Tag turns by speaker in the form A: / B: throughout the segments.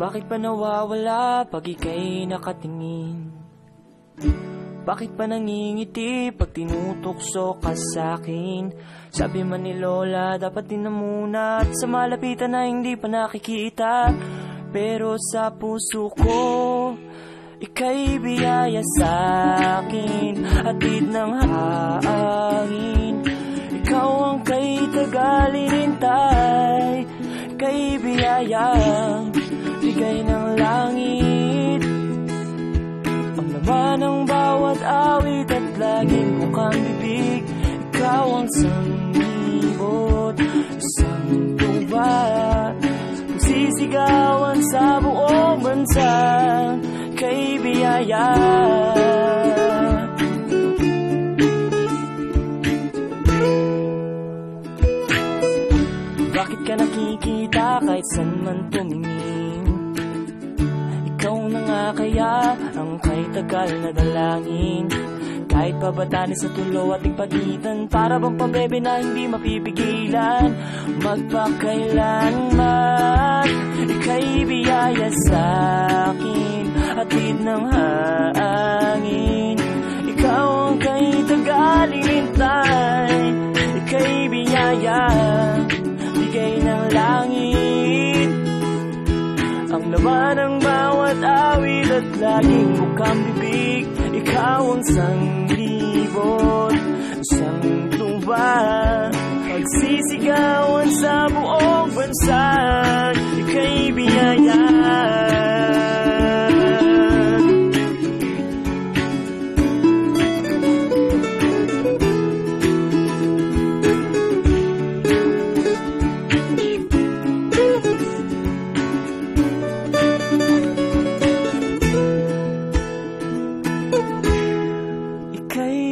A: Bakit pa nawawala pag ika'y nakatingin? Bakit pa nangingiti pag tinutokso ka sa'kin? Sabi man ni Lola, dapat din na muna at sa malapitan na hindi pa nakikita. Pero sa puso ko, ika'y biyaya sa'kin, hatid ng hangin. Ikaw ang kay tagalintay, kay biyayang bigay ng langit. Ang laman ng bawat awit at laging mukhang bibig. Ikaw ang sanglibot, isang tuba, magsisigawan sa buong bansa, kay biyaya. Bakit ka nakikita kahit saan man tumingin? Ikaw na nga kaya ang kay tagal na dalangin. Kahit pabatanin sa tulo at pagitan, para bang pambebe na hindi mapipigilan. Magpakailanman, ika'y biyaya sa'kin, hatid ng hangin. Ikaw ang kay tagalintay, ika'y biyaya, bigay ng langit. Ang laman ng bawat awit at laging mukhang bibig. Ikaw ang sanglibot, isang tuba, pagsisigawan sa buong bansa, ika'y biyaya.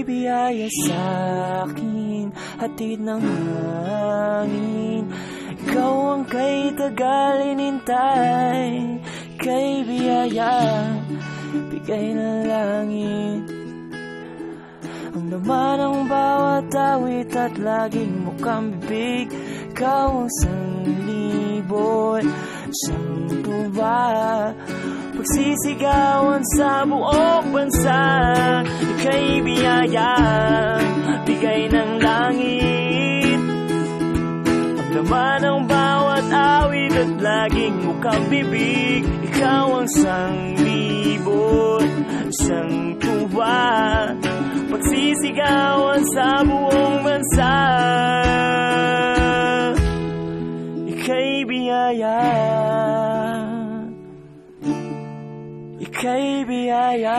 A: Biyaya sa'kin, hatid ng hangin. Ikaw ang kay tagalintay, kay biyaya, bigay ng langit. Ang laman ng bawat awit at laging mukhang bibig. Ikaw ang sanglibot, isang tuba, pagsisigawan sa buong bansa, ika'y biyaya, bigay ng langit. Ang laman ng bawat awit at laging mukhang bibig. Ikaw ang sanglibot, isang tuba, pagsisigawan sa buong bansa, ika'y biyaya, ika'y biyaya.